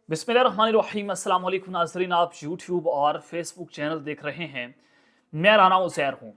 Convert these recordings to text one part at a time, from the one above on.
बिस्मिल्लाहिर्रहमानिर्रहीम। अस्सलाम वालेकुम नाज़रीन, आप यूट्यूब और फेसबुक चैनल देख रहे हैं। मैं राना उज़ैर हूँ।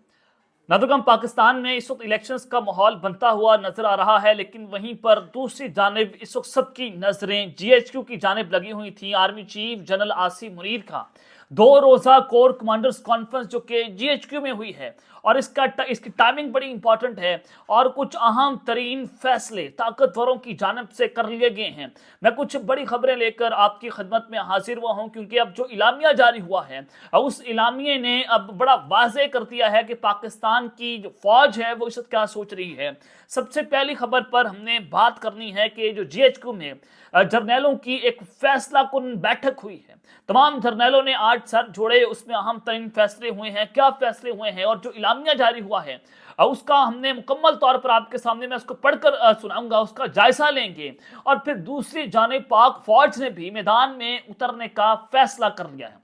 नाज़रीन, पाकिस्तान में इस वक्त इलेक्शंस का माहौल बनता हुआ नज़र आ रहा है, लेकिन वहीं पर दूसरी जानिब इस वक्त सबकी नज़रें GHQ की जानिब लगी हुई थी। Army chief general Asim Munir का 2 रोज़ा कोर कमांडर्स कॉन्फ्रेंस जो कि GHQ में हुई है, और इसकी टाइमिंग बड़ी इंपॉर्टेंट है और कुछ अहम तरीन फैसले ताकतवरों की जानिब से कर लिए गए हैं। मैं कुछ बड़ी खबरें लेकर आपकी खिदमत में हाजिर हुआ हूं, क्योंकि अब जो इलामिया जारी हुआ है उस इलामिये ने अब बड़ा वाज़ेह कर दिया है कि पाकिस्तान की जो फौज है वो इस वक्त क्या सोच रही है। सबसे पहली खबर पर हमने बात करनी है कि जो GHQ में जर्नैलों की एक फैसला कुन बैठक हुई है। तमाम जर्नैलों ने आज सर जोड़े, उसमें अहम तरीन फैसले हुए हैं। क्या फैसले हुए हैं और जो इलामिया जारी हुआ है उसका हमने मुकम्मल तौर पर आपके सामने मैं उसको पढ़कर सुनाऊंगा, उसका जायजा लेंगे। और फिर दूसरी जानिब पाक फौज ने भी मैदान में उतरने का फैसला कर लिया है।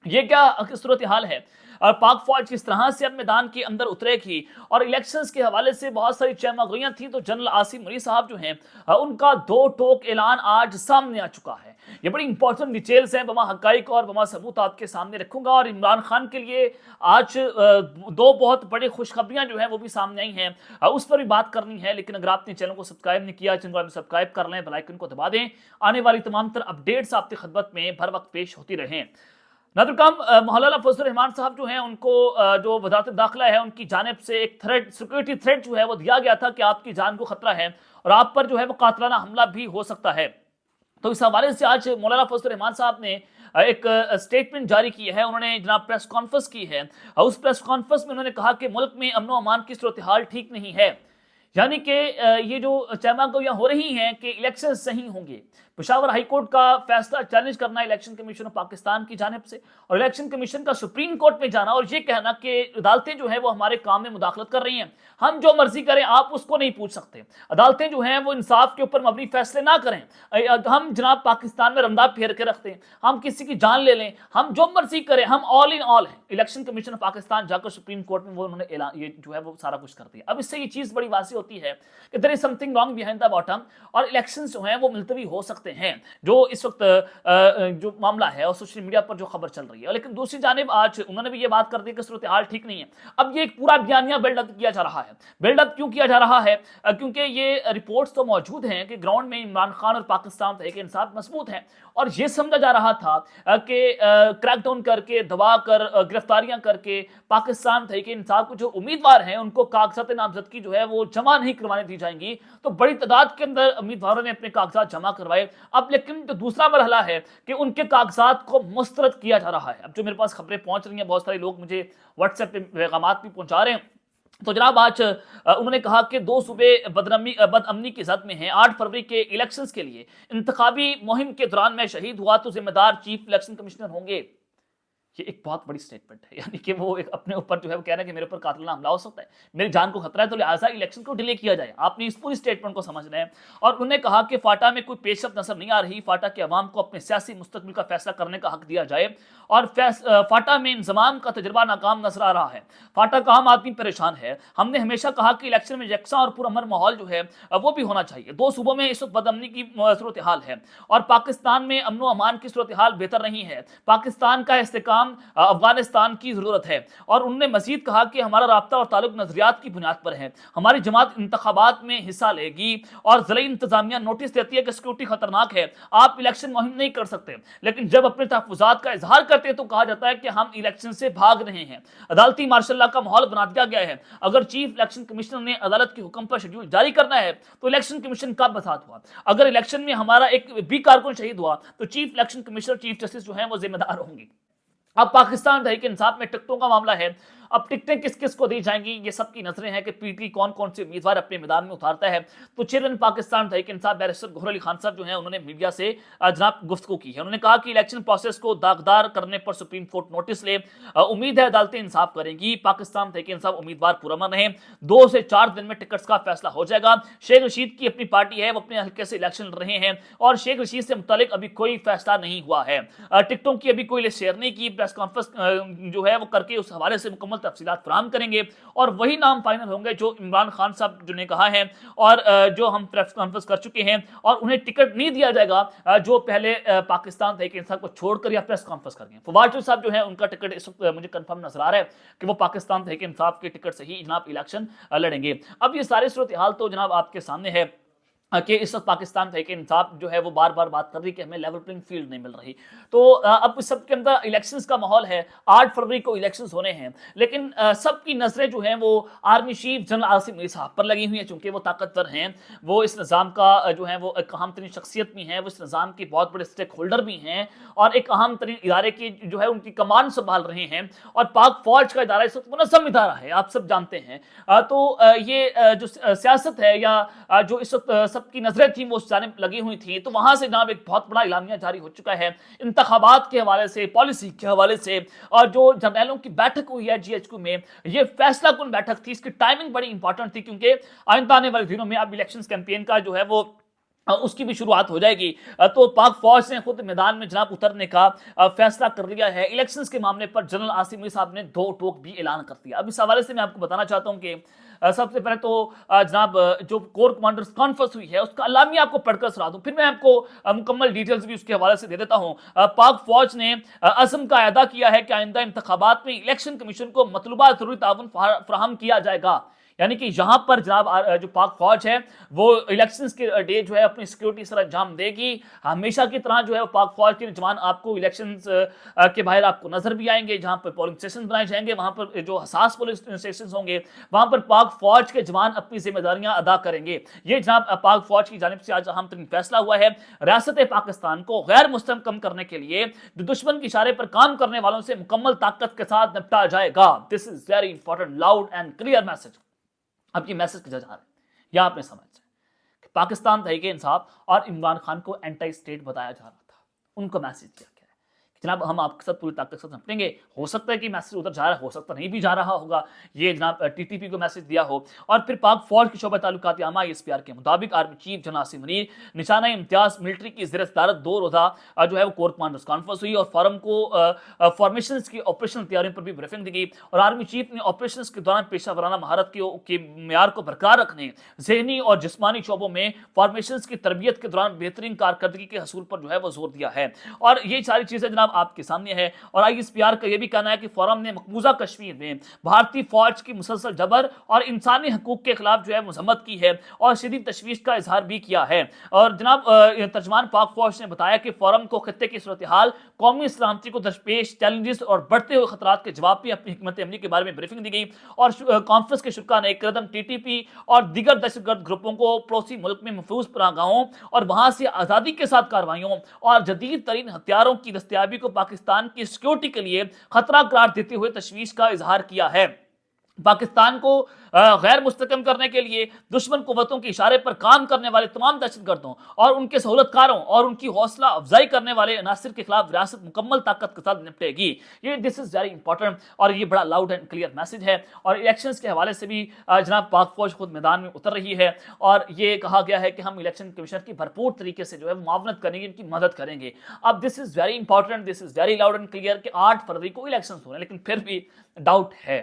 ये क्या सूरत हाल है और पाक फौज किस तरह से अब मैदान के अंदर उतरेगी, और इलेक्शंस के हवाले से बहुत सारी चहमगोइयां थी। तो जनरल आसिम मुनीर साहब जो हैं उनका 2 टोक ऐलान आज सामने आ चुका है। ये बड़ी इंपॉर्टेंट डिटेल्स हैं, बमा हकाइक और बमा सबूत आपके सामने रखूंगा। और इमरान खान के लिए आज 2 बहुत बड़ी खुशखबरियां जो है वो भी सामने आई हैं, उस पर भी बात करनी है। लेकिन अगर आपने चैनल को सब्सक्राइब नहीं किया, चैनल को सब्सक्राइब कर लें, बेल आइकन को दबा दें। आने वाली तमाम तरह अपडेट्स आपकी खिदमत में भर वक्त पेश होती रहें। नाज़रीन, मौलाना फजल रहमान साहब जो हैं उनको जो वज़ारत दाखिला है उनकी जानिब से एक थ्रेट, सिक्योरिटी थ्रेट जो है वो दिया गया था कि आपकी जान को खतरा है और आप पर जो है वो कातलाना हमला भी हो सकता है। तो इस हवाले से आज मौलाना फजल रहमान साहब ने एक स्टेटमेंट जारी की है। उन्होंने जनाब प्रेस कॉन्फ्रेंस की है। उस प्रेस कॉन्फ्रेंस में उन्होंने कहा कि मुल्क में अमन व अमान की सूरत हाल ठीक नहीं है, यानी कि ये जो चहमगोइयां हो रही हैं कि इलेक्शन सही होंगे। पेशावर हाई कोर्ट का फैसला चैलेंज करना इलेक्शन कमीशन ऑफ पाकिस्तान की जानिब से, और इलेक्शन कमीशन का सुप्रीम कोर्ट में जाना और ये कहना कि अदालतें जो है वो हमारे काम में मुदाखलत कर रही हैं, हम जो मर्जी करें आप उसको नहीं पूछ सकते। अदालतें जो हैं वो इंसाफ के ऊपर मबनी फैसले ना करें। हम जनाब पाकिस्तान में रमदा फेर के रखते हैं, हम किसी की जान ले लें, हम जो मर्जी करें, हम ऑल इन ऑल हैं। इलेक्शन कमीशन ऑफ पाकिस्तान जाकर सुप्रीम कोर्ट में वो उन्होंने ऐलान ये जो है वो सारा कुछ कर दिया। अब इससे ये चीज़ बड़ी वासी होती है कि there is something wrong behind the bottom, और इलेक्शंस जो हैं वो मुलतवी हो सकते हैं, जो इस वक्त जो मामला है और सोशल मीडिया पर जो खबर चल रही है। लेकिन दूसरी जानिब आज उन्होंने भी ये बात कर दी कि सूरत हाल ठीक नहीं है। अब ये एक पूरा बयानिया बिल्डअप किया जा रहा है। बिल्डअप क्यों किया जा रहा है? क्योंकि ये रिपोर्ट्स तो मौजूद हैं कि ग्राउंड में इमरान खान और पाकिस्तान तहरीक इंसाफ मजबूत है, और ये समझा जा रहा था कि क्रैकडाउन करके, दबा कर, गिरफ्तारियां करके पाकिस्तान तहरीक इंसाफ को जो उम्मीदवार हैं उनको कागजात नामजदगी जो है वो जमा नहीं करवाने दी जाएंगी। तो बड़ी तादाद के अंदर उम्मीदवारों ने अपने कागजात जमा करवाए। अब लेकिन जो दूसरा मरहला है कि उनके कागजात को मुस्तरद किया जा रहा है। अब जो मेरे पास खबरें पहुंच रही हैं, बहुत सारे लोग मुझे व्हाट्सएप पे पैगामात भी पहुंचा रहे हैं। तो जनाब आज उन्होंने कहा कि 2 सूबे बदअमनी की जद में हैं। 8 फरवरी के इलेक्शंस के लिए इंतखाबी मुहिम के दौरान मैं शहीद हुआ तो जिम्मेदार चीफ इलेक्शन कमिश्नर होंगे। ये एक बहुत बड़ी स्टेटमेंट है, यानी कि वो एक अपने ऊपर जो है वो कह रहे हैं कि मेरे ऊपर कातिलाना हमला हो सकता है, मेरी जान को खतरा है, तो लिहाजा इलेक्शन को डिले किया जाए। आपने इस पूरी स्टेटमेंट को समझना है। और उन्होंने कहा कि फाटा में कोई पेशरफ नजर नहीं आ रही, फाटा के अवाम को अपने सियासी मुस्तकबिल का फैसला करने का हक दिया जाए, और फाटा में इंजमाम का तजर्बा नाकाम नजर आ रहा है। फाटा का आम आदमी परेशान है। हमने हमेशा कहा कि इलेक्शन में यकसा और पुरअमन माहौल जो है वो भी होना चाहिए। 2 सूबों में इस वक्त बदअमनी की सूरत हाल है और पाकिस्तान में अमन अमान की सूरत हाल बेहतर नहीं है। पाकिस्तान का इस्तेकाम अफगानिस्तान की जरूरत है। और उन्होंने मजीद कहा कि हमारा राब्ता और ताल्लुक नजरियात की बुनियाद पर है। हमारी जमात इंतखाबात में हिस्सा लेगी और ज़िला इंतजामिया नोटिस देती है कि सिक्योरिटी खतरनाक है, आप इलेक्शन मुहिम नहीं कर सकते। लेकिन जब अपने तहफ़्फ़ुज़ात का इजहार करते हैं तो कहा जाता है कि हम इलेक्शन से भाग रहे हैं। अदालती मार्शल का माहौल बना दिया गया है। अगर चीफ इलेक्शन कमिश्नर ने अदालत के हुक्म पर शेड्यूल जारी करना है तो इलेक्शन कमीशन का बसात हुआ। अगर इलेक्शन में हमारा एक भी कारकुन शहीद हुआ तो chief election commissioner, chief justice जो है वो जिम्मेदार होंगे। अब पाकिस्तान तहरीक इंसाफ में टिकटों का मामला है। अब टिकटें किस किस को दी जाएंगी, ये सबकी नजरें हैं कि पीटी कौन कौन से उम्मीदवार अपने मैदान में उतारता है। तो चेयरमैन पाकिस्तान तहरीक इंसाफ बैरिस्टर गौहर अली खान साहब जो हैं उन्होंने मीडिया से जनाब गुफ्तगू की है। उन्होंने कहा कि इलेक्शन प्रोसेस को दागदार करने पर सुप्रीम कोर्ट नोटिस ले, उम्मीद है अदालतें इंसाफ करेंगी। पाकिस्तान तहरीक इंसाफ उम्मीदवार पुरअमन है। 2 से 4 दिन में टिकट्स का फैसला हो जाएगा। शेख रशीद की अपनी पार्टी है, वो अपने हल्के से इलेक्शन लड़ रहे हैं और शेख रशीद से मुतालिक अभी कोई फैसला नहीं हुआ है। टिकटों की अभी कोई लिस्ट शेयर नहीं की। प्रेस कॉन्फ्रेंस जो है वो करके उस हवाले से मुकम्मल तफसीलात फराहम करेंगे और वही नाम फाइनल होंगे जो इमरान खान साहब जो ने कहा है और जो हम प्रेस कॉन्फ्रेंस कर चुके हैं, और उन्हें टिकट नहीं दिया जाएगा जो पहले पाकिस्तान तहरीक इंसाफ को छोड़कर या प्रेस कॉन्फ्रेंस कर गए। फवाद चौधरी साहब जो है उनका टिकट इस वक्त मुझे कंफर्म नजर आ रहा है कि वो पाकिस्तान तहरीक इंसाफ के टिकट से ही जनाब इलेक्शन लड़ेंगे। अब ये सारी सूरत हाल तो जनाब आपके सामने है कि इस वक्त पाकिस्तान तहरीक इंसाफ जो है वो बार बार बात कर रही कि हमें लेवल प्लेइंग फील्ड नहीं मिल रही। तो अब इस सब के अंदर इलेक्शंस का माहौल है, 8 फरवरी को इलेक्शंस होने हैं, लेकिन सबकी नजरें जो हैं वो army chief general Asim Munir साहब पर लगी हुई हैं, चूंकि वो ताकतवर हैं, वो इस निज़ाम का जो है वो एक अहम तरीन शख्सियत भी हैं, वो इस निज़ाम के बहुत बड़े स्टेक होल्डर भी हैं और एक अहम तरीन इदारे की जो है उनकी कमान संभाल रहे हैं, और पाक फौज का इदारा इस वक्त मुनज़्ज़म इदारा है, आप सब जानते हैं। तो ये जो सियासत है या जो इस वक्त सबकी नजरें थी वो उस जानिब लगी हुई थी, तो वहां से जनाब एक बहुत बड़ा इलामिया जारी हो चुका है इंतखाबात के हवाले से, पॉलिसी के हवाले से, और जो जर्नैलों की बैठक हुई है GHQ में, ये फैसला कुन बैठक थी, इसकी टाइमिंग बड़ी इंपॉर्टेंट थी क्योंकि आइंदा आने वाले दिनों में अब इलेक्शन कैंपेन का जो है वो उसकी भी शुरुआत हो जाएगी। तो पाक फौज ने खुद मैदान में जनाब उतरने का फैसला कर लिया है। इलेक्शंस के मामले पर जनरल आसिम मुनीर साहब ने 2 टोक भी ऐलान कर दिया। अब इस हवाले से मैं आपको बताना चाहता हूं कि सबसे पहले तो जनाब जो कोर कमांडर्स कॉन्फ्रेंस हुई है उसका अलामिया आपको पढ़कर सुना दूं, फिर मैं आपको मुकम्मल डिटेल्स भी उसके हवाले से दे देता हूं। पाक फौज ने अज़म का अदा किया है कि आइंदा इंतखाबात में इलेक्शन कमीशन को मतलूबा जरूरी ताउन फराहम किया जाएगा, यानी कि यहां पर जनाब जो पाक फौज है वो इलेक्शंस के डे जो है अपनी सिक्योरिटी सर अंजाम देगी। हमेशा की तरह जो है पाक फौज के जवान आपको इलेक्शंस के बाहर आपको नजर भी आएंगे, जहां पर पोलिंग स्टेशन बनाए जाएंगे, वहां पर जो हसास पोलिंग स्टेशन होंगे वहां पर पाक फौज के जवान अपनी जिम्मेदारियां अदा करेंगे। ये जनाब पाक फौज की जानिब से आज अहम तरीन फैसला हुआ है। रियासत पाकिस्तान को गैर मुस्तहकम करने के लिए जो दुश्मन के इशारे पर काम करने वालों से मुकम्मल ताकत के साथ निपटा जाएगा। This is very important, loud and clear message. अब ये मैसेज किधर जा रहा है या आपने समझ कि पाकिस्तान तहरीक इंसाफ और इमरान खान को एंटी स्टेट बताया जा रहा था, उनको मैसेज दिया गया है कि जनाब हम आपके साथ पूरी ताकत के साथ निपटेंगे। हो सकता है कि मैसेज उधर जा रहा है, हो सकता नहीं भी जा रहा होगा, ये जनाब TTP को मैसेज दिया हो। और फिर पाक फौज की शोबा ताल्लुकात आमा ISPR के मुताबिक army chief general Asim Munir निशाना इम्तियाज मिलिट्री की ज़ेर सदारत 2 रोज़ा जो है वो कोर कमांडर्स कॉन्फ्रेंस हुई और फॉरम को फॉर्मेशन की ऑपरेशनल तैयारियों पर भी ब्रीफिंग दी गई। और आर्मी चीफ ने ऑपरेशन के दौरान पेशा वराना महारत के मेयार को बरकरार रखने, जहनी और जिस्मानी शोबों में फॉर्मेशन की तरबियत के दौरान बेहतरीन कारकर्दगी के हसूल पर जो है वो जोर दिया है। और ये सारी चीज़ें जनाब आपके सामने है। और ISPR का यह भी कहना है कि फोरम ने मकबूजा कश्मीर में भारतीय फौज की मुसलसल जबर और इंसानी हकूक के खिलाफ जो है मजम्मत की है और शदीद तशवीश का इजहार भी किया है। और जनाब तर्जमान पाक फौज ने बताया कि फोरम को खत्ते की सूरत हाल, कौमी सलामती को दरपेश चैलेंजेस और बढ़ते हुए खतरात के जवाब में अपनी हिकमत अमली के बारे में ब्रीफिंग दी गई। और कॉन्फ्रेंस के शुरा ने एक कदम TTP और दीगर दहशतगर्द ग्रुपों को पड़ोसी मुल्क में महफूज पनाहगाहों और वहां से आज़ादी के साथ कार्रवाइयों और जदीद तरीन हथियारों की दस्तयाबी को पाकिस्तान की सिक्योरिटी के लिए खतरा करार देते हुए तशवीश का इजहार किया है। पाकिस्तान को गैर मुस्तकम करने के लिए दुश्मन कुव्वतों के इशारे पर काम करने वाले तमाम दहशतगर्दों और उनके सहूलतकारों और उनकी हौसला अफजाई करने वाले अनासिर के खिलाफ रियासत मुकम्मल ताकत के साथ निपटेगी। ये दिस इज वेरी इंपॉर्टेंट और ये बड़ा लाउड एंड क्लियर मैसेज है। और इलेक्शंस के हवाले से भी जनाब पाक फौज खुद मैदान में उतर रही है और ये कहा गया है कि हम इलेक्शन कमीशनर की भरपूर तरीके से जो है मुआवनत करेंगे, इनकी मदद करेंगे। अब this is very important, this is very loud and clear कि 8 फरवरी को इलेक्शन हो रहे हैं, लेकिन फिर भी डाउट है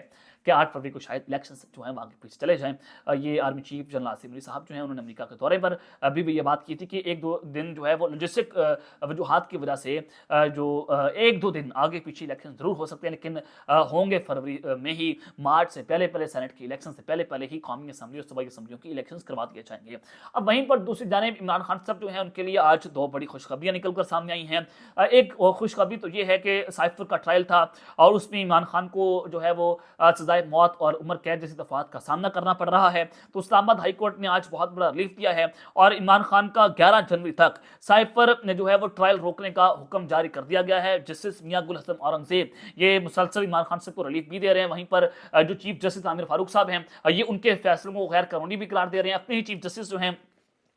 कि 8 फरवरी को शायद इलेक्शन जो है आगे पीछे चले जाएं। ये army chief general Asim Munir साहब जो हैं उन्होंने अमेरिका के दौरे पर अभी भी ये बात की थी कि 1-2 दिन जो है वो लॉजिस्टिक वजूहात की वजह से जो 1-2 दिन आगे पीछे इलेक्शन जरूर हो सकते हैं, लेकिन होंगे फरवरी में ही, मार्च से पहले पहले, सेनेट के इलेक्शन से पहले पहले ही कौमी असम्बली और सूबाई असम्बलियों की इलेक्शन करवा दिए जाएंगे। अब वहीं पर दूसरी जानिब इमरान खान साहब जो है उनके लिए आज 2 बड़ी खुशखबरियाँ निकल कर सामने आई हैं। एक खुशखबरी तो ये है कि साइफर का ट्रायल था और उसमें इमरान खान को जो है वो सजाए मौत और उम्र कैद जैसी दफात का सामना करना पड़ रहा है। तो इस्लामाबाद हाई कोर्ट ने आज बहुत बड़ा रिलीफ दिया है और इमरान खान का 11 जनवरी तक साइफर ने जो है वो ट्रायल रोकने का हुक्म जारी कर दिया गया है। जस्टिस मियां गुल हसन औरंगजेब ये मुसलसल इमरान खान साहब को रिलीफ भी दे रहे हैं। वहीं पर जो चीफ जस्टिस आमिर फारूक साहब हैं ये उनके फैसलों को गैर कानूनी भी करार दे रहे हैं। अपने ही चीफ जस्टिस जो हैं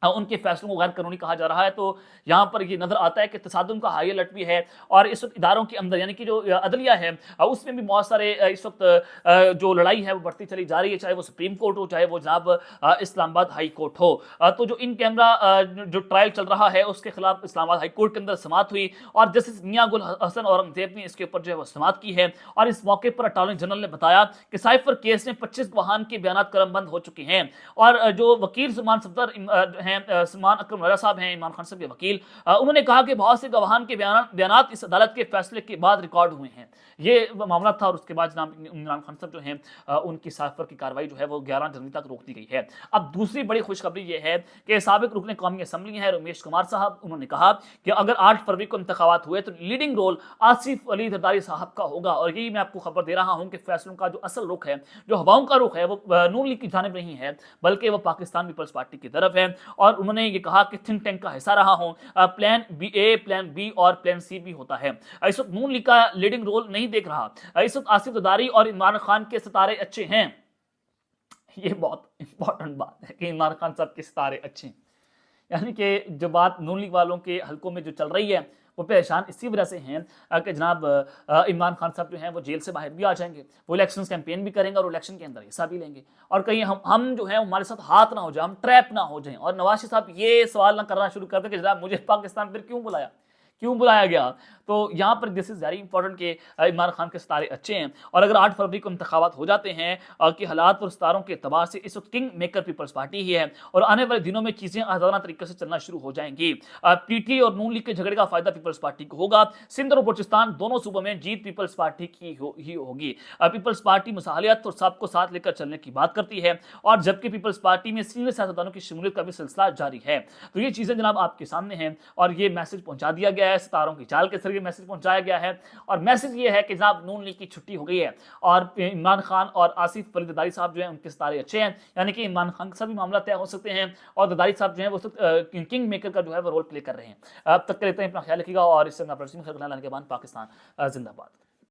उनके फैसलों को गैर कानूनी कहा जा रहा है। तो यहाँ पर ये नजर आता है कि तसादुम का हाई अलर्ट भी है, और इस वक्त इदारों के अंदर यानी कि जो अदलिया है उसमें भी बहुत सारे इस वक्त जो लड़ाई है वो बढ़ती चली जा रही है, चाहे वो सुप्रीम कोर्ट हो, चाहे वो जनाब इस्लामाबाद हाई कोर्ट हो। तो जो इन कैमरा जो ट्रायल चल रहा है उसके खिलाफ इस्लामाबाद हाई कोर्ट के अंदर समाअत हुई, और जस्टिस मियां गुल हसन औरंगजेब ने इसके ऊपर जो है वो समाअत की है। और इस मौके पर अटॉर्नी जनरल ने बताया कि साइफर केस में 25 गवाहान के बयान कलमबंद हो चुके हैं, और जो वकील सलमान सफदर हैं, सलमान अकरम राजा साहब हैं, इमरान खान साहब के वकील, उन्होंने कहा कि बहुत से गवाहान के बयान इस अदालत के फैसले के बाद रिकॉर्ड हुए हैं। ये मामला था, और उसके बाद जनाब इमरान खान साहब जो हैं उनकी साइफर की कार्रवाई जो है वो 11 जनवरी तक रोक दी गई है। अब दूसरी बड़ी खुशखबरी ये है कि साबिक रुकने कौमी असम्बली है रमेश कुमार साहब, उन्होंने कहा कि अगर 8 फरवरी को इंतखाबात हुए तो लीडिंग रोल आसिफ अली जरदारी साहब का होगा। और यही मैं आपको खबर दे रहा हूं कि फैसलों का जो असल रुख है, जो हवाओं का रुख है, वो नून लीग की जानिब नहीं है, बल्कि वो पाकिस्तान पीपल्स पार्टी की तरफ है। और उन्होंने ये कहा कि थिंक टैंक का हिस्सा रहा हूं, प्लान बी ए, प्लान बी और प्लान सी भी होता है। इस वक्त नून लीग का लीडिंग रोल नहीं देख रहा। इस वक्त आसिफ जरदारी और इमरान खान के सितारे अच्छे हैं। ये बहुत इंपॉर्टेंट बात है कि इमरान खान साहब के सितारे अच्छे हैं, यानी कि जो बात नून लीग वालों के हलकों में जो चल रही है वो परेशान इसी वजह से हैं कि जनाब इमरान खान साहब जो हैं वो जेल से बाहर भी आ जाएंगे, वो इलेक्शन कैंपेन भी करेंगे और इलेक्शन के अंदर हिस्सा भी लेंगे, और कहीं हम जो है हमारे साथ हाथ ना हो जाए, हम ट्रैप ना हो जाएं। और नवाज शरीफ साहब ये सवाल ना करना शुरू कर दें कि जनाब मुझे पाकिस्तान फिर क्यों बुलाया गया। तो यहाँ पर दिस इज़ वेरी इंपॉर्टेंट कि इमरान खान के सितारे अच्छे हैं, और अगर 8 फरवरी को इंतखाबात हो जाते हैं कि हालात और सितारों के अतबार से इस वक्त किंग मेकर पीपल्स पार्टी ही है, और आने वाले दिनों में चीज़ें आजाना तरीके से चलना शुरू हो जाएंगी। पीटीआई और नून लीग के झगड़े का फायदा पीपल्स पार्टी को होगा। सिंध और बलूचिस्तान दोनों सूबों में जीत पीपल्स पार्टी की ही होगी। पीपल्स पार्टी मुसाहलियत और सबको साथ लेकर चलने की बात करती है, और जबकि पीपल्स पार्टी में सीनियर सियासतदानों की शमूलियत का भी सिलसिला जारी है। तो ये चीज़ें जनाब आपके सामने हैं, और ये मैसेज पहुंचा दिया गया है, सितारों की चाल के जरिए मैसेज पहुंचाया गया है। और मैसेज ये है कि जनाब नून लीग की छुट्टी हो गई है, और इमरान खान और आसिफ अली जरदारी साहब जो हैं उनके सितारे अच्छे हैं, यानी कि इमरान खान के साथ भी मामला तय हो सकते हैं, और जरदारी साहब जो हैं वो किंग मेकर का जो है वो रोल प्ले कर रहे हैं। अब तक के लेते हैं, अपना ख्याल रखिएगा, और इससे अपना लाने के बाद पाकिस्तान जिंदाबाद।